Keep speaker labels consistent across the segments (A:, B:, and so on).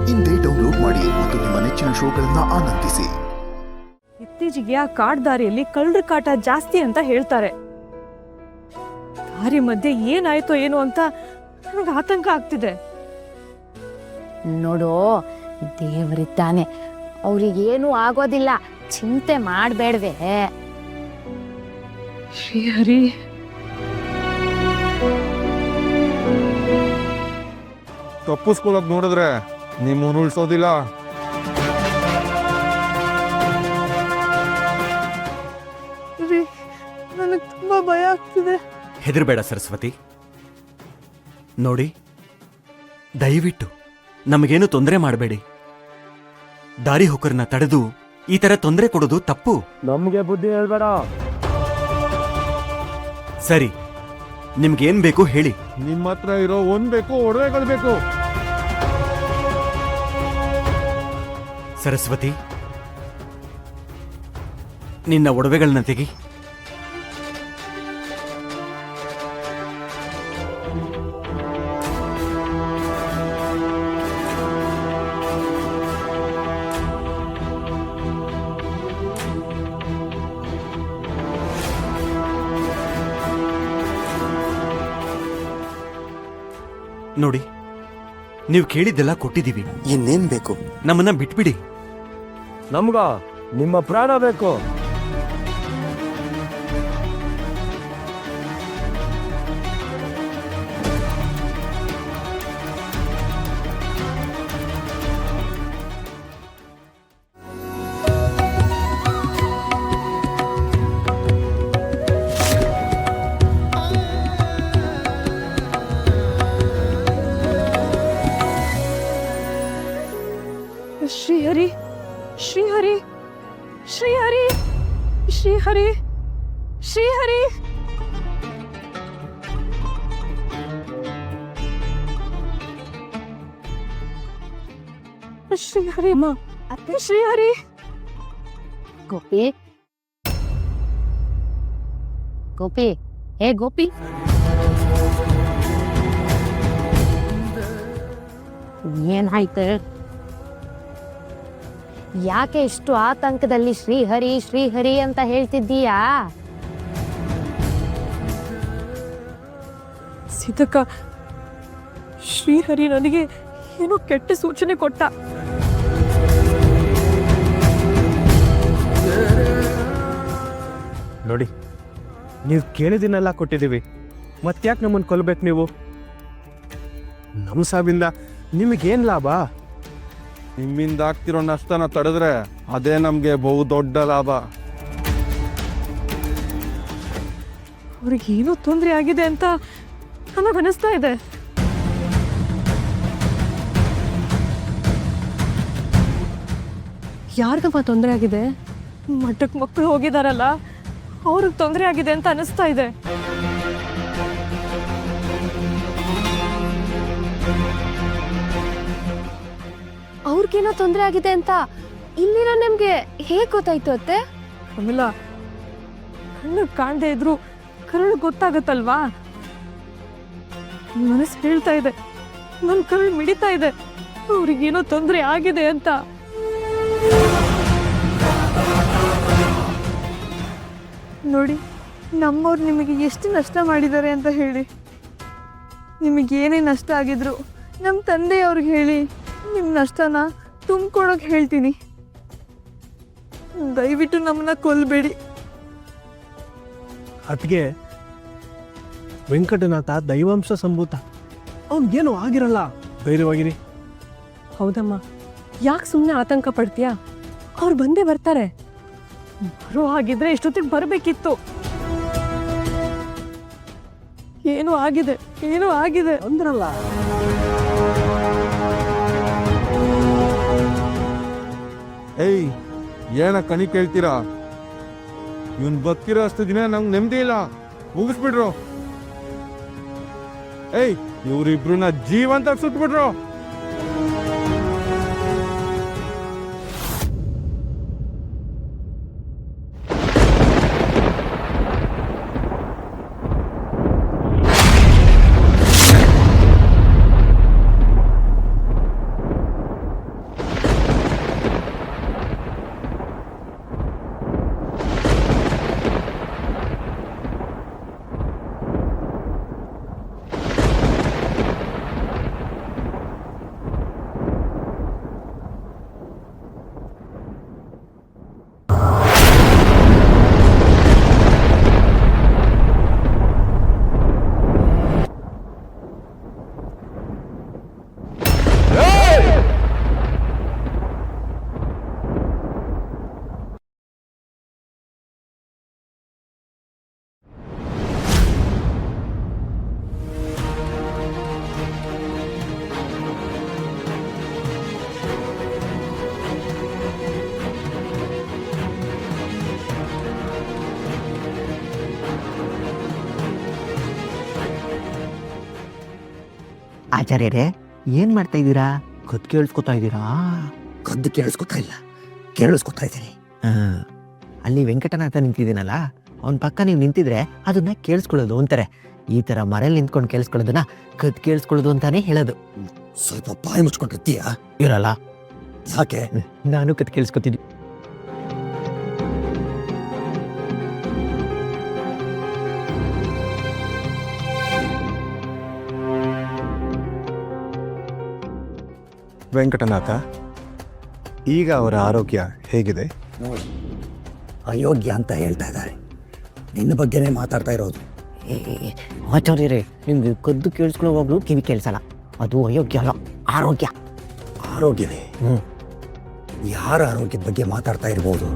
A: ಇಂದೇ ಡೌನ್ಲೋಡ್ ಮಾಡಿ ಮತ್ತು ನಿಮ್ಮ ನೆಚ್ಚಿನ ಶೋಗಳನ್ನ ಆನಂದಿಸಿ.
B: ಇತ್ತೀಚೆಗೆ ಆ ಕಾಡ್ ದಾರಿಯಲ್ಲಿ ಕಳ್ಳರ ಕಾಟ ಜಾಸ್ತಿ ಅಂತ ಹೇಳ್ತಾರೆ. ದಾರಿ ಮಧ್ಯೆ ಏನಾಯ್ತೋ ಏನೋ ಅಂತ ನನಗೆ ಆತಂಕ ಆಗ್ತಿದೆ.
C: ನೋಡು, ದೇವರಿದ್ದಾನೆ, ಅವ್ರಿಗೇನು ಆಗೋದಿಲ್ಲ, ಚಿಂತೆ ಮಾಡಬೇಡ್ವೆ.
B: ಶ್ರೀಹರಿ,
D: ತಪ್ಪಿಸ್ಕೊಳಕ್ ನೋಡಿದ್ರೆ ನಿಮ್ಮನ್ನು ಉಳಿಸೋದಿಲ್ಲ.
B: ನನಗೆ ತುಂಬಾ ಭಯ ಆಗ್ತಿದೆ.
E: ಹೆದರ್ಬೇಡ ಸರಸ್ವತಿ. ನೋಡಿ, ದಯವಿಟ್ಟು ನಮಗೇನು ತೊಂದರೆ ಮಾಡಬೇಡಿ. ದಾರಿ ಹೋಕರನ್ನ ತಡೆದು ಈ ತರ ತೊಂದರೆ ಕೊಡೋದು ತಪ್ಪು.
F: ನಮ್ಗೆ ಬುದ್ಧಿ ಹೇಳ್ಬೇಡ.
E: ಸರಿ, ನಿಮ್ಗೇನ್ ಬೇಕು ಹೇಳಿ.
D: ನಿಮ್ಮ ಹತ್ರ ಇರೋ ಒಂದ್ ಬೇಕು, ಒಡವೆಗಳು ಬೇಕು.
E: ಸರಸ್ವತಿ, ನಿನ್ನ ಒಡವೆಗಳನ್ನ ತೆಗಿ. ನೋಡಿ, ನೀವು ಕೇಳಿದ್ದೆಲ್ಲ ಕೊಟ್ಟಿದ್ದೀವಿ.
G: ಇನ್ನೇನ್ ಬೇಕು?
E: ನಮ್ಮನ್ನ ಬಿಟ್ಬಿಡಿ.
F: ನಮ್ಗ ನಿಮ್ಮ ಪ್ರಾಣ ಬೇಕು.
B: ಶ್ರೀಹರಿ, ಶ್ರೀಹರಿ, ಶ್ರೀಹರಿ, ಶ್ರೀಹರಿ, ಶ್ರೀಹರಿ. ಶ್ರೀಹರಿ ಅಮ್ಮ, ಅತ್ತೆ ಶ್ರೀಹರಿ.
C: ಗೋಪಿ, ಗೋಪಿ, ಹೇ ಗೋಪಿ, ಏನಾಯ್ತು? ಯಾಕೆ ಇಷ್ಟು ಆತಂಕದಲ್ಲಿ ಶ್ರೀಹರಿ ಶ್ರೀಹರಿ ಅಂತ ಹೇಳ್ತಿದ್ದೀಯಾ?
B: ಸೀತಕ್ಕ, ಶ್ರೀಹರಿ ನನಗೆ ಏನೋ ಕೆಟ್ಟ ಸೂಚನೆ ಕೊಟ್ಟ.
F: ನೋಡಿ, ನೀವು ಕೇಳಿದಿನೆಲ್ಲ ಕೊಟ್ಟಿದ್ದೀವಿ, ಮತ್ತ್ಯಾಕೆ ನಮ್ಮನ್ನು ಕೊಲ್ಬೇಕು ನೀವು? ನಮ್ಮ ಸಾವಿಂದ ನಿಮಗೇನು ಲಾಭ?
D: ನಿಮ್ಮಿಂದ ಆಗ್ತಿರೋ ನಷ್ಟನ ತಡೆದ್ರೆ ಅದೇ ನಮ್ಗೆ ಬಹು ದೊಡ್ಡ ಲಾಭ.
B: ಅವ್ರಿಗೆ ಏನೋ ತೊಂದರೆ ಆಗಿದೆ ಅಂತ ನನಗನಿಸ್ತಾ ಇದೆ. ಯಾರಿಗಪ್ಪ ತೊಂದರೆ ಆಗಿದೆ? ಮಠಕ್ಕೆ ಮಕ್ಕಳು ಹೋಗಿದಾರಲ್ಲ, ಅವ್ರಿಗೆ ತೊಂದರೆ ಆಗಿದೆ ಅಂತ ಅನಿಸ್ತಾ ಇದೆ.
C: ಅವ್ರಿಗೇನೋ ತೊಂದರೆ ಆಗಿದೆ ಅಂತ ಇಲ್ಲಿರೋ ನಿಮ್ಗೆ ಹೇಗ್ ಗೊತ್ತಾಯ್ತು ಅತ್ತೆ?
B: ಕಮಲ, ಕಣ್ಣು ಕಾಣದೇ ಇದ್ರು ಕರಳು ಗೊತ್ತಾಗತ್ತಲ್ವಾ? ಮನಸ್ಸು ಹೇಳ್ತಾ ಇದೆ, ನನ್ನ ಕರಳು ಮಿಡಿತಾ ಇದೆ, ಅವ್ರಿಗೇನೋ ತೊಂದರೆ ಆಗಿದೆ ಅಂತ. ನೋಡಿ, ನಮ್ಮವ್ರು ನಿಮಗೆ ಎಷ್ಟು ನಷ್ಟ ಮಾಡಿದ್ದಾರೆ ಅಂತ ಹೇಳಿ. ನಿಮಗೇನೇ ನಷ್ಟ ಆಗಿದ್ರು ನಮ್ಮ ತಂದೆಯವ್ರಿಗೆ ಹೇಳಿ ನಿಮ್ಮ ನಷ್ಟನ ತುಂಬಿಕೊಡೋಕೆ ಹೇಳ್ತೀನಿ. ದಯವಿಟ್ಟು ನಮ್ಮನ್ನ ಕೊಲ್ಬೇಡಿ.
F: ಅದಕ್ಕೆ ವೆಂಕಟನಾಥ ದೈವಾಂಶ ಸಂಭೂತ, ಅವನಿಗೇನು ಆಗಿರಲ್ಲ, ಧೈರ್ಯವಾಗಿರಿ.
B: ಹೌದಮ್ಮ, ಯಾಕೆ ಸುಮ್ಮನೆ ಆತಂಕ ಪಡ್ತೀಯಾ? ಅವ್ರು ಬಂದೇ ಬರ್ತಾರೆ. ಬರೋ ಹಾಗಿದ್ರೆ ಎಷ್ಟೊತ್ತಿಗೆ ಬರಬೇಕಿತ್ತು. ಏನೋ ಆಗಿದೆ, ಏನೋ ಆಗಿದೆ
F: ಅಂದ್ರಲ್ಲ.
D: ಏಯ್, ಏನ ಕಣಿ ಕೇಳ್ತೀರಾ? ಇವನ್ ಬದುಕಿರೋ ಅಷ್ಟು ದಿನ ನಂಗೆ ನೆಮ್ಮದಿ ಇಲ್ಲ, ಮುಗಿಸ್ಬಿಡ್ರು. ಏಯ್, ಇವ್ರಿಬ್ರನ್ನ ಜೀವಂತ ಸುಟ್ಬಿಟ್ರು.
G: ಆಚಾರ್ಯರೇ ಏನ್ ಮಾಡ್ತಾ ಇದ್ದೀರಾ? ಕದ್ ಕೇಳಿಸ್ಕೊತಾ ಇದ್ದೀರಾ?
H: ಕದ್ದು ಕೇಳಿಸ್ಕೊತಾ ಇಲ್ಲ, ಕೇಳಿಸ್ಕೊತಾ ಇದ್ದೀನಿ.
G: ಅಲ್ಲಿ ವೆಂಕಟನಾಥ ನಿಂತಿದ್ದೀನಲ್ಲ, ಅವನ ಪಕ್ಕ ನೀವು ನಿಂತಿದ್ರೆ ಅದನ್ನ ಕೇಳಿಸ್ಕೊಳ್ಳೋದು ಅಂತಾರೆ. ಈ ತರ ಮರೇಲಿ ನಿಂತ್ಕೊಂಡು ಕೇಳಿಸ್ಕೊಳ್ಳೋದನ್ನ ಕದ್ ಕೇಳಿಸ್ಕೊಳ್ಳೋದು ಅಂತಾನೆ ಹೇಳೋದು.
H: ಸ್ವಲ್ಪ ಬಾಯಿ ಮುಚ್ಕೊಂಡಿರ್ತೀಯ?
G: ಇರಲ್ಲ,
H: ಯಾಕೆ?
G: ನಾನು ಕದ್ ಕೇಳಿಸ್ಕೊತೀನಿ.
I: ವೆಂಕಟನಾಥ, ಈಗ ಅವರ ಆರೋಗ್ಯ ಹೇಗಿದೆ?
H: ನೋಡಿ, ಅಯೋಗ್ಯ ಅಂತ ಹೇಳ್ತಾ ಇದ್ದಾರೆ. ನಿನ್ನ ಬಗ್ಗೆನೇ ಮಾತಾಡ್ತಾ ಇರೋದು.
G: ಆಚಾರ್ಯರೇ, ನಿಮ್ಗೆ ಕದ್ದು ಕೇಳಿಸ್ಕೊಳ್ಳೋವಾಗ್ಲೂ ಕಿವಿ ಕೇಳಿಸಲ್ಲ. ಅದು ಅಯೋಗ್ಯ ಅಲ್ಲ, ಆರೋಗ್ಯ.
H: ಆರೋಗ್ಯವೇ? ಯಾರ ಆರೋಗ್ಯದ ಬಗ್ಗೆ ಮಾತಾಡ್ತಾ ಇರ್ಬೋದು?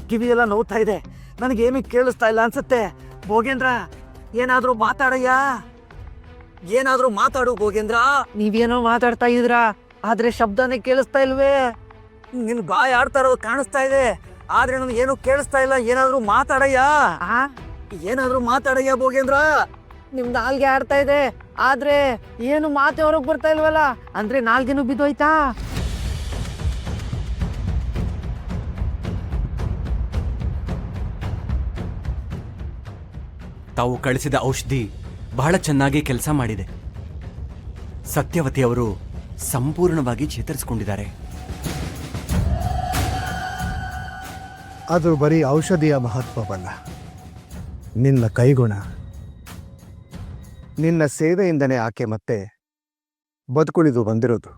F: ಕಿವಿ ಎಲ್ಲ ನೋವ್ತಾ ಇದೆ, ನನಗೇನು ಕೇಳಿಸ್ತಾ ಇಲ್ಲ ಅನ್ಸುತ್ತೆ. ಭೋಗೇಂದ್ರ, ಏನಾದ್ರೂ ಮಾತಾಡಯ್ಯ, ಏನಾದ್ರೂ ಮಾತಾಡು ಭೋಗೇಂದ್ರ. ನೀವೇನೋ ಮಾತಾಡ್ತಾ ಇದ್ರಾ, ಆದ್ರೆ ಶಬ್ದನೇ ಕೇಳಿಸ್ತಾ ಇಲ್ವೇ? ನಿನ್ ಗಾಯ ಆಡ್ತಾ ಇರೋದು ಕಾಣಿಸ್ತಾ ಇದೆ, ಆದ್ರೆ ನನಗೆ ಏನು ಕೇಳಿಸ್ತಾ ಇಲ್ಲ. ಏನಾದ್ರೂ ಮಾತಾಡಯ್ಯ, ಏನಾದ್ರೂ ಮಾತಾಡಯ್ಯ ಭೋಗೇಂದ್ರ. ನಿಮ್ ನಾಲ್ಗೆ ಆಡ್ತಾ ಇದೆ, ಆದ್ರೆ ಏನು ಮಾತೆ ಹೊರಗ್ ಬರ್ತಾ ಇಲ್ವಲ್ಲ. ಅಂದ್ರೆ ನಾಲ್ಗೆನೂ ಬಿದ್ದೋಯ್ತಾ?
E: ತಾವು ಕಳಿಸಿದ ಔಷಧಿ ಬಹಳ ಚೆನ್ನಾಗಿ ಕೆಲಸ ಮಾಡಿದೆ. ಸತ್ಯವತಿ ಅವರು ಸಂಪೂರ್ಣವಾಗಿ ಚೇತರಿಸಿಕೊಂಡಿದ್ದಾರೆ.
I: ಅದು ಬರೀ ಔಷಧಿಯ ಮಹತ್ವವಲ್ಲ, ನಿನ್ನ ಕೈಗುಣ. ನಿನ್ನ ಸೇವೆಯಿಂದನೇ ಆಕೆ ಮತ್ತೆ ಬದುಕುಳಿದು ಬಂದಿರೋದು.